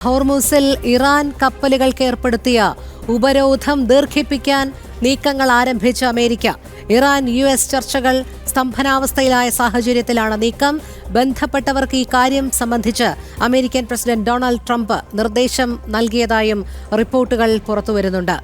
ഹോർമുസിൽ Iran കപ്പലുകൾക്ക് ഏർപ്പെടുത്തിയ ഉപരോധം ദീർഘിപ്പിക്കാൻ നീക്കങ്ങൾ ആരംഭിച്ച അമേരിക്ക. ഇറാൻ US ചർച്ചകൾ സ്തംഭനാവസ്ഥയിലായ സാഹചര്യത്തിലാണ് നീക്കം. ബന്ധപ്പെട്ടവർക്ക് ഈ കാര്യം സംബന്ധിച്ച് അമേരിക്കൻ പ്രസിഡന്റ് ഡൊണാൾഡ് ട്രംപ് നിർദ്ദേശം നൽകിയതായും റിപ്പോർട്ടുകൾ പുറത്തുവരുന്നുണ്ട്.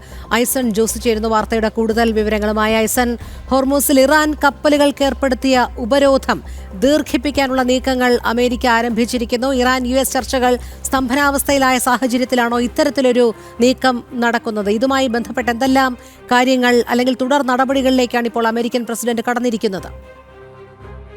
ഐസൺ ജോസ് ചേരുന്നു വാർത്തയുടെ കൂടുതൽ വിവരങ്ങളുമായി. ഐസൺ, ഹോർമുസിൽ ഇറാൻ കപ്പലുകൾക്ക് ഏർപ്പെടുത്തിയ ഉപരോധം ദീർഘിപ്പിക്കാനുള്ള നീക്കങ്ങൾ അമേരിക്ക ആരംഭിച്ചിരിക്കുന്നു. ഇറാൻ US ചർച്ചകൾ സ്തംഭനാവസ്ഥയിലായ സാഹചര്യത്തിലാണോ ഇത്തരത്തിലൊരു നീക്കം നടക്കുന്നത്? ഇതുമായി ബന്ധപ്പെട്ട് എന്തെല്ലാം കാര്യങ്ങൾ അല്ലെങ്കിൽ തുടർ നടപടികളിലേക്കാണ് ഇപ്പോൾ അമേരിക്കൻ പ്രസിഡന്റ് കടന്നിരിക്കുന്നത്?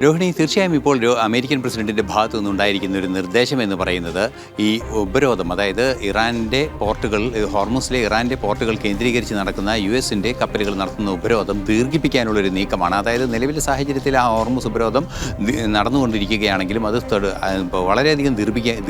രോഹിണി, തീർച്ചയായും ഇപ്പോൾ അമേരിക്കൻ പ്രസിഡന്റിന്റെ ഭാഗത്തു നിന്നുണ്ടായിരിക്കുന്ന ഒരു നിർദ്ദേശം എന്ന് പറയുന്നത് ഈ ഉപരോധം, അതായത് ഇറാന്റെ പോർട്ടുകൾ, ഹോർമുസിലെ ഇറാന്റെ പോർട്ടുകൾ കേന്ദ്രീകരിച്ച് നടക്കുന്ന US-ന്റെ കപ്പലുകൾ നടത്തുന്ന ഉപരോധം ദീർഘിപ്പിക്കാനുള്ളൊരു നീക്കമാണ്. അതായത് നിലവിലെ സാഹചര്യത്തിൽ ആ ഹോർമുസ് ഉപരോധം നടന്നുകൊണ്ടിരിക്കുകയാണെങ്കിലും അത് വളരെയധികം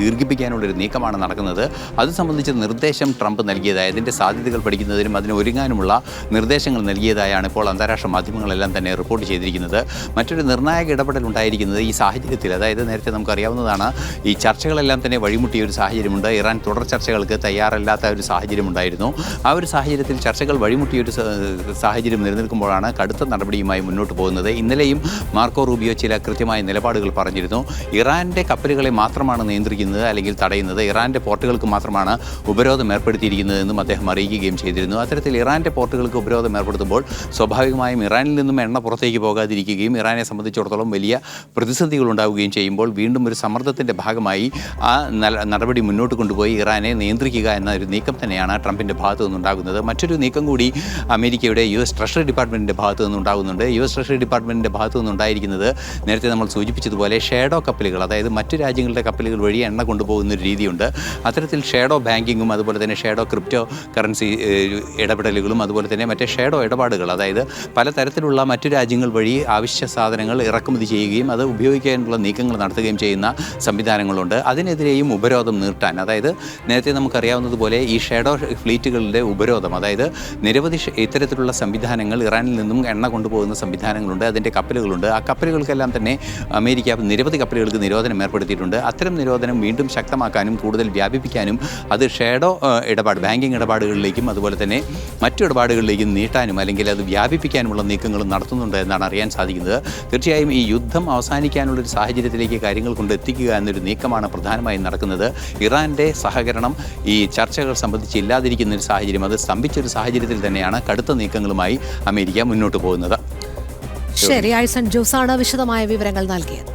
ദീർഘിപ്പിക്കാനുള്ളൊരു നീക്കമാണ് നടക്കുന്നത്. അത് സംബന്ധിച്ച നിർദ്ദേശം ട്രംപ് നൽകിയതായി, അതിൻ്റെ സാധ്യതകൾ പഠിക്കുന്നതിനും അതിന് ഒരുങ്ങാനുമുള്ള നിർദ്ദേശങ്ങൾ നൽകിയതായാണ് ഇപ്പോൾ അന്താരാഷ്ട്ര മാധ്യമങ്ങളെല്ലാം തന്നെ റിപ്പോർട്ട് ചെയ്തിരിക്കുന്നത്. മറ്റൊരു നിർണായക ഇടപെടൽ ഉണ്ടായിരിക്കുന്നത് ഈ സാഹചര്യത്തിൽ, അതായത് നേരത്തെ നമുക്കറിയാവുന്നതാണ്, ഈ ചർച്ചകളെല്ലാം തന്നെ വഴിമുട്ടിയ ഒരു സാഹചര്യമുണ്ട്. ഇറാൻ തുടർ ചർച്ചകൾക്ക് തയ്യാറല്ലാത്ത ഒരു സാഹചര്യമുണ്ടായിരുന്നു. ആ ഒരു സാഹചര്യത്തിൽ ചർച്ചകൾ വഴിമുട്ടിയൊരു സാഹചര്യം നിലനിൽക്കുമ്പോഴാണ് കടുത്ത നടപടിയുമായി മുന്നോട്ട് പോകുന്നത്. ഇന്നലെയും മാർക്കോ റൂബിയോ ചില കൃത്യമായ നിലപാടുകൾ പറഞ്ഞിരുന്നു. ഇറാൻ്റെ കപ്പലുകളെ മാത്രമാണ് നിയന്ത്രിക്കുന്നത് അല്ലെങ്കിൽ തടയുന്നത്, ഇറാൻ്റെ പോർട്ടുകൾക്ക് മാത്രമാണ് ഉപരോധം ഏർപ്പെടുത്തിയിരിക്കുന്നതെന്നും അദ്ദേഹം അറിയിക്കുകയും ചെയ്തിരുന്നു. അത്തരത്തിൽ ഇറാൻ്റെ പോർട്ടുകൾക്ക് ഉപരോധം ഏർപ്പെടുത്തുമ്പോൾ സ്വാഭാവികമായും ഇറാനിൽ നിന്നും എണ്ണ പുറത്തേക്ക് പോകാതിരിക്കുകയും ഇറാനെ സംബന്ധിച്ചിടത്തോളം വലിയ പ്രതിസന്ധികൾ ഉണ്ടാവുകയും ചെയ്യുമ്പോൾ വീണ്ടും ഒരു സമ്മർദ്ദത്തിൻ്റെ ഭാഗമായി ആ നടപടി മുന്നോട്ട് കൊണ്ടുപോയി ഇറാനെ നിയന്ത്രിക്കുക എന്ന ഒരു നീക്കം തന്നെയാണ് ട്രംപിൻ്റെ ഭാഗത്തു നിന്നുണ്ടാകുന്നത്. മറ്റൊരു നീക്കം കൂടി അമേരിക്കയുടെ US ട്രഷറി ഡിപ്പാർട്ട്മെൻറ്റിൻ്റെ ഭാഗത്തു നിന്നുണ്ടാകുന്നുണ്ട്. US ട്രഷറി ഡിപ്പാർട്ട്മെൻറ്റിൻ്റെ ഭാഗത്തു നിന്നുണ്ടായിരിക്കുന്നത് നേരത്തെ നമ്മൾ സൂചിപ്പിച്ചതുപോലെ ഷേഡോ കപ്പലുകൾ, അതായത് മറ്റു രാജ്യങ്ങളുടെ കപ്പലുകൾ വഴി എണ്ണ കൊണ്ടുപോകുന്നൊരു രീതിയുണ്ട്. അത്തരത്തിൽ ഷേഡോ ബാങ്കിങ്ങും അതുപോലെ തന്നെ ഷേഡോ ക്രിപ്റ്റോ കറൻസി ഇടപെടലുകളും അതുപോലെ തന്നെ മറ്റേ ഷേഡോ ഇടപാടുകൾ, അതായത് പലതരത്തിലുള്ള മറ്റു രാജ്യങ്ങൾ വഴി അവശ്യ സാധനങ്ങൾ ഇറക്കുമതി ചെയ്യുകയും അത് ഉപയോഗിക്കാനുള്ള നീക്കങ്ങൾ നടത്തുകയും ചെയ്യുന്ന സംവിധാനങ്ങളുണ്ട്. അതിനെതിരെയും ഉപരോധം നീട്ടാൻ, അതായത് നേരത്തെ നമുക്കറിയാവുന്നതുപോലെ ഈ ഷേഡോ ഫ്ലീറ്റുകളുടെ ഉപരോധം, അതായത് നിരവധി ഇത്തരത്തിലുള്ള സംവിധാനങ്ങൾ, ഇറാനിൽ നിന്നും എണ്ണ കൊണ്ടുപോകുന്ന സംവിധാനങ്ങളുണ്ട്, അതിൻ്റെ കപ്പലുകളുണ്ട്. ആ കപ്പലുകൾക്കെല്ലാം തന്നെ അമേരിക്ക നിരവധി കപ്പലുകൾക്ക് നിരോധനം ഏർപ്പെടുത്തിയിട്ടുണ്ട്. അത്തരം നിരോധനം വീണ്ടും ശക്തമാക്കാനും കൂടുതൽ വ്യാപിപ്പിക്കാനും അത് ഷേഡോ ഇടപാട്, ബാങ്കിങ് ഇടപാടുകളിലേക്കും അതുപോലെ തന്നെ മറ്റു ഇടപാടുകളിലേക്കും നീട്ടാനും അല്ലെങ്കിൽ അത് വ്യാപിപ്പിക്കാനുമുള്ള നീക്കങ്ങളും നടത്തുന്നുണ്ട് എന്നാണ് അറിയാൻ സാധിക്കുന്നത്. തീർച്ചയായും ഈ യുദ്ധം അവസാനിക്കാനുള്ളൊരു സാഹചര്യത്തിലേക്ക് കാര്യങ്ങൾ കൊണ്ടെത്തിക്കുക എന്നൊരു നീക്കമാണ് പ്രധാനമായും നടക്കുന്നത്. ഇറാൻ്റെ സഹകരണം ഈ ചർച്ചകൾ സംബന്ധിച്ച് ഇല്ലാതിരിക്കുന്ന ഒരു സാഹചര്യം, അത് സ്തംഭിച്ചൊരു സാഹചര്യത്തിൽ തന്നെയാണ് കടുത്ത നീക്കങ്ങളുമായി അമേരിക്ക മുന്നോട്ട് പോകുന്നത്. ശരി, ഐസൺ ജോസാണ് വിശദമായ വിവരങ്ങൾ നൽകിയത്.